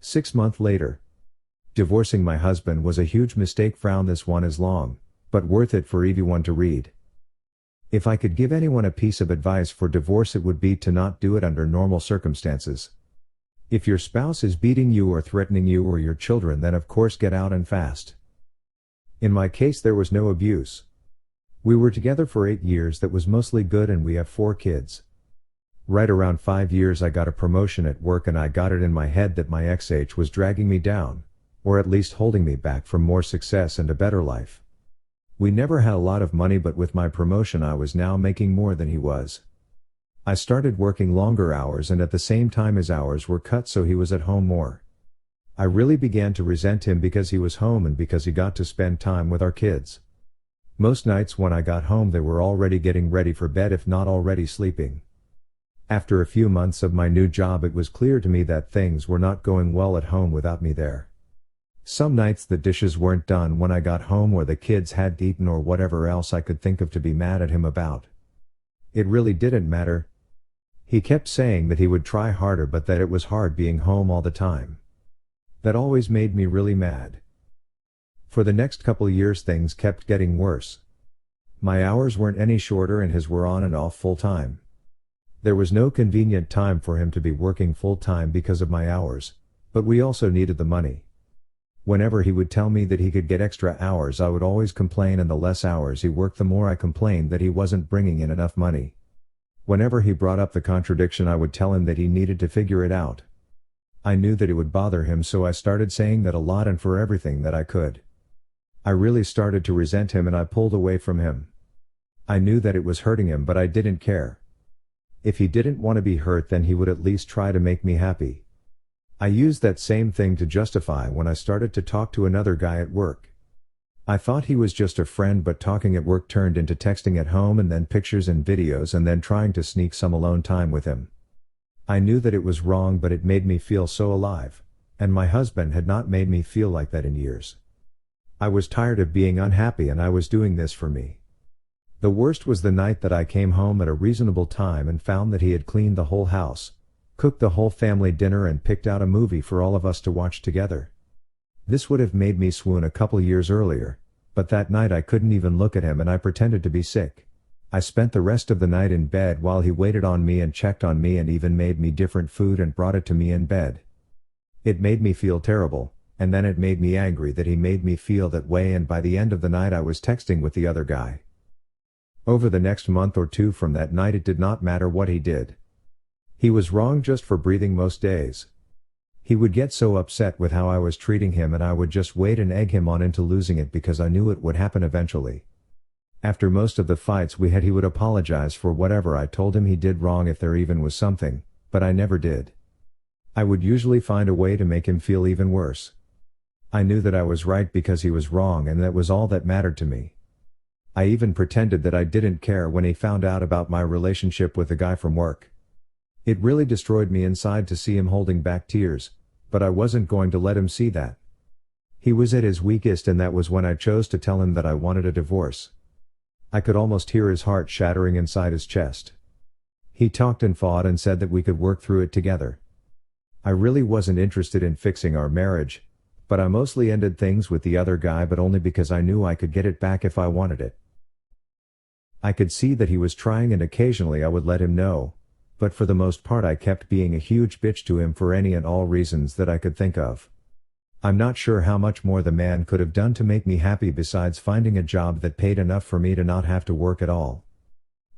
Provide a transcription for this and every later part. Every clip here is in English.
6 months later. Divorcing my husband was a huge mistake. Frown, this one is long, but worth it for everyone to read. If I could give anyone a piece of advice for divorce, it would be to not do it under normal circumstances. If your spouse is beating you or threatening you or your children, then of course get out and fast. In my case, there was no abuse. We were together for 8 years. That was mostly good, and we have 4 kids. Right around 5 years I got a promotion at work, and I got it in my head that my ex was dragging me down, or at least holding me back from more success and a better life. We never had a lot of money, but with my promotion I was now making more than he was. I started working longer hours, and at the same time his hours were cut, so he was at home more. I really began to resent him because he was home and because he got to spend time with our kids. Most nights when I got home they were already getting ready for bed, if not already sleeping. After a few months of my new job, it was clear to me that things were not going well at home without me there. Some nights the dishes weren't done when I got home, or the kids hadn't eaten, or whatever else I could think of to be mad at him about. It really didn't matter. He kept saying that he would try harder, but that it was hard being home all the time. That always made me really mad. For the next couple years things kept getting worse. My hours weren't any shorter, and his were on and off full time. There was no convenient time for him to be working full time because of my hours, but we also needed the money. Whenever he would tell me that he could get extra hours, I would always complain, and the less hours he worked, the more I complained that he wasn't bringing in enough money. Whenever he brought up the contradiction, I would tell him that he needed to figure it out. I knew that it would bother him, so I started saying that a lot and for everything that I could. I really started to resent him, and I pulled away from him. I knew that it was hurting him, but I didn't care. If he didn't want to be hurt, then he would at least try to make me happy. I used that same thing to justify when I started to talk to another guy at work. I thought he was just a friend, but talking at work turned into texting at home, and then pictures and videos, and then trying to sneak some alone time with him. I knew that it was wrong, but it made me feel so alive, and my husband had not made me feel like that in years. I was tired of being unhappy, and I was doing this for me. The worst was the night that I came home at a reasonable time and found that he had cleaned the whole house, cooked the whole family dinner, and picked out a movie for all of us to watch together. This would have made me swoon a couple years earlier, but that night I couldn't even look at him, and I pretended to be sick. I spent the rest of the night in bed while he waited on me and checked on me, and even made me different food and brought it to me in bed. It made me feel terrible, and then it made me angry that he made me feel that way, and by the end of the night I was texting with the other guy. Over the next month or two from that night, it did not matter what he did. He was wrong just for breathing most days. He would get so upset with how I was treating him, and I would just wait and egg him on into losing it, because I knew it would happen eventually. After most of the fights we had, he would apologize for whatever I told him he did wrong, if there even was something, but I never did. I would usually find a way to make him feel even worse. I knew that I was right because he was wrong, and that was all that mattered to me. I even pretended that I didn't care when he found out about my relationship with the guy from work. It really destroyed me inside to see him holding back tears, but I wasn't going to let him see that. He was at his weakest, and that was when I chose to tell him that I wanted a divorce. I could almost hear his heart shattering inside his chest. He talked and fought and said that we could work through it together. I really wasn't interested in fixing our marriage, but I mostly ended things with the other guy, but only because I knew I could get it back if I wanted it. I could see that he was trying, and occasionally I would let him know, but for the most part I kept being a huge bitch to him for any and all reasons that I could think of. I'm not sure how much more the man could have done to make me happy besides finding a job that paid enough for me to not have to work at all.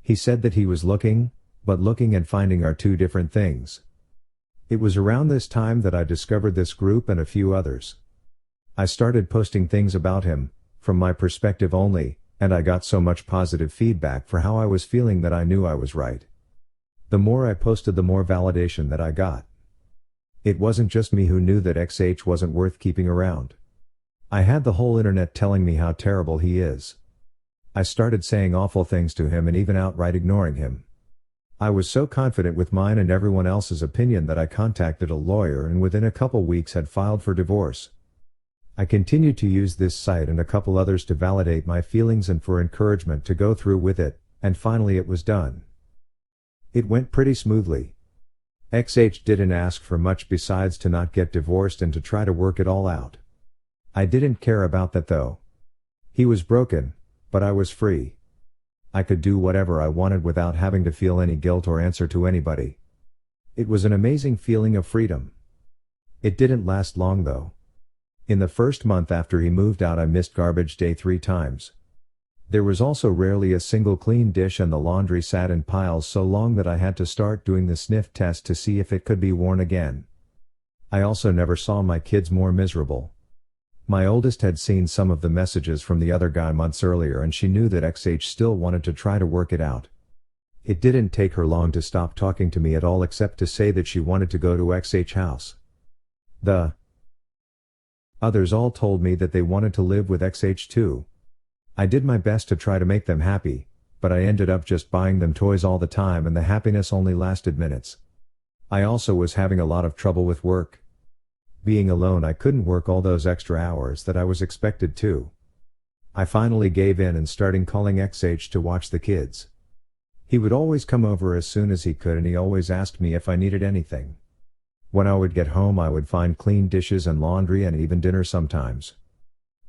He said that he was looking, but looking and finding are two different things. It was around this time that I discovered this group and a few others. I started posting things about him, from my perspective only, and I got so much positive feedback for how I was feeling that I knew I was right. The more I posted, the more validation that I got. It wasn't just me who knew that XH wasn't worth keeping around. I had the whole internet telling me how terrible he is. I started saying awful things to him and even outright ignoring him. I was so confident with mine and everyone else's opinion that I contacted a lawyer, and within a couple weeks had filed for divorce. I continued to use this site and a couple others to validate my feelings and for encouragement to go through with it, and finally it was done. It went pretty smoothly. XH didn't ask for much besides to not get divorced and to try to work it all out. I didn't care about that though. He was broken, but I was free. I could do whatever I wanted without having to feel any guilt or answer to anybody. It was an amazing feeling of freedom. It didn't last long though. In the first month after he moved out I missed garbage day 3 times. There was also rarely a single clean dish and the laundry sat in piles so long that I had to start doing the sniff test to see if it could be worn again. I also never saw my kids more miserable. My oldest had seen some of the messages from the other guy months earlier and she knew that XH still wanted to try to work it out. It didn't take her long to stop talking to me at all except to say that she wanted to go to XH house. The others all told me that they wanted to live with XH too. I did my best to try to make them happy, but I ended up just buying them toys all the time and the happiness only lasted minutes. I also was having a lot of trouble with work. Being alone I couldn't work all those extra hours that I was expected to. I finally gave in and started calling XH to watch the kids. He would always come over as soon as he could and he always asked me if I needed anything. When I would get home I would find clean dishes and laundry and even dinner sometimes.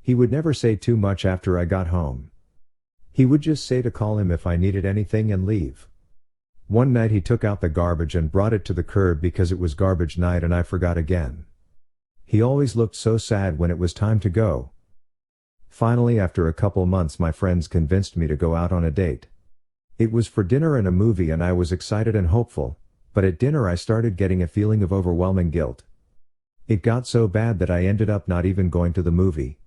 He would never say too much after I got home. He would just say to call him if I needed anything and leave. One night he took out the garbage and brought it to the curb because it was garbage night and I forgot again. He always looked so sad when it was time to go. Finally, after a couple months, my friends convinced me to go out on a date. It was for dinner and a movie and I was excited and hopeful, but at dinner I started getting a feeling of overwhelming guilt. It got so bad that I ended up not even going to the movie.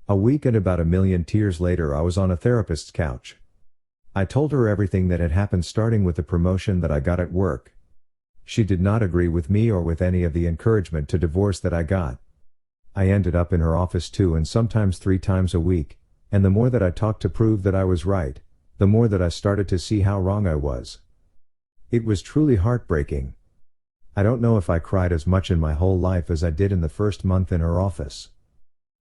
A week and about 1,000,000 tears later I was on a therapist's couch. I told her everything that had happened, starting with the promotion that I got at work. She did not agree with me or with any of the encouragement to divorce that I got. I ended up in her office 2 and sometimes 3 times a week, and the more that I talked to prove that I was right, the more that I started to see how wrong I was. It was truly heartbreaking. I don't know if I cried as much in my whole life as I did in the first month in her office.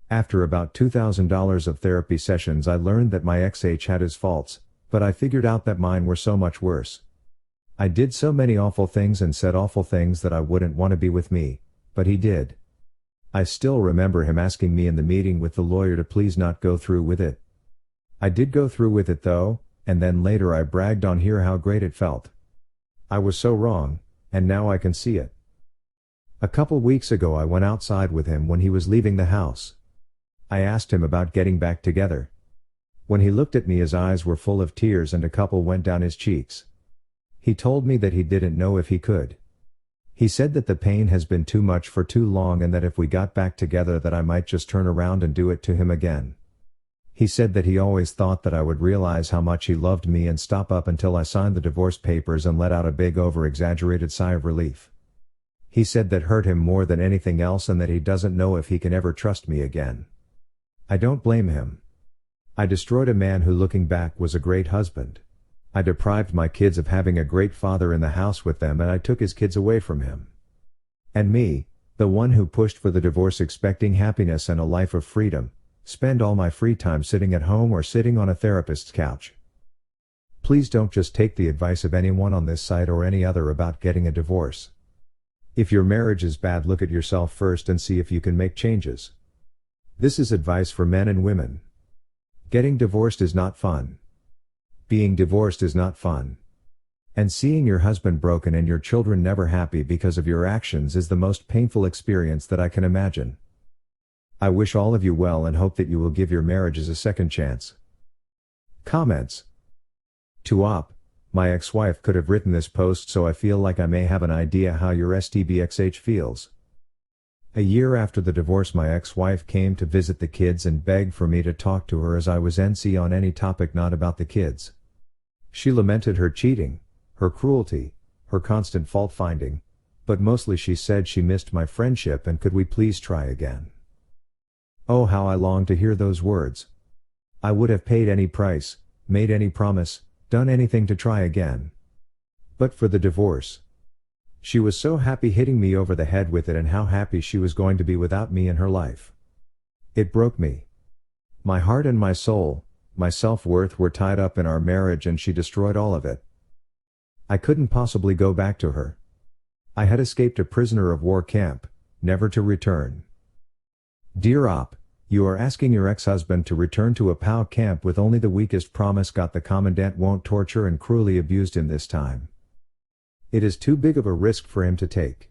After about $2,000 of therapy sessions I learned that my XH had his faults, but I figured out that mine were so much worse. I did so many awful things and said awful things that I wouldn't want to be with me, but he did. I still remember him asking me in the meeting with the lawyer to please not go through with it. I did go through with it though, and then later I bragged on here how great it felt. I was so wrong, and now I can see it. A couple weeks ago I went outside with him when he was leaving the house. I asked him about getting back together. When he looked at me his eyes were full of tears and a couple went down his cheeks. He told me that he didn't know if he could. He said that the pain has been too much for too long and that if we got back together that I might just turn around and do it to him again. He said that he always thought that I would realize how much he loved me and stop up until I signed the divorce papers and let out a big over-exaggerated sigh of relief. He said that hurt him more than anything else and that he doesn't know if he can ever trust me again. I don't blame him. I destroyed a man who, looking back, was a great husband. I deprived my kids of having a great father in the house with them and I took his kids away from him. And me, the one who pushed for the divorce expecting happiness and a life of freedom, spend all my free time sitting at home or sitting on a therapist's couch. Please don't just take the advice of anyone on this site or any other about getting a divorce. If your marriage is bad, look at yourself first and see if you can make changes. This is advice for men and women. Getting divorced is not fun. Being divorced is not fun. And seeing your husband broken and your children never happy because of your actions is the most painful experience that I can imagine. I wish all of you well and hope that you will give your marriages a second chance. Comments. To Op, my ex-wife could have written this post, so I feel like I may have an idea how your STBXH feels. A year after the divorce, my ex-wife came to visit the kids and begged for me to talk to her as I was NC on any topic not about the kids. She lamented her cheating, her cruelty, her constant fault-finding, but mostly she said she missed my friendship and could we please try again. Oh, how I longed to hear those words. I would have paid any price, made any promise, done anything to try again. But for the divorce. She was so happy hitting me over the head with it and how happy she was going to be without me in her life. It broke me. My heart and my soul, my self-worth were tied up in our marriage and she destroyed all of it. I couldn't possibly go back to her. I had escaped a prisoner of war camp, never to return. Dear Op, you are asking your ex-husband to return to a POW camp with only the weakest promise got the commandant won't torture and cruelly abused him this time. It is too big of a risk for him to take.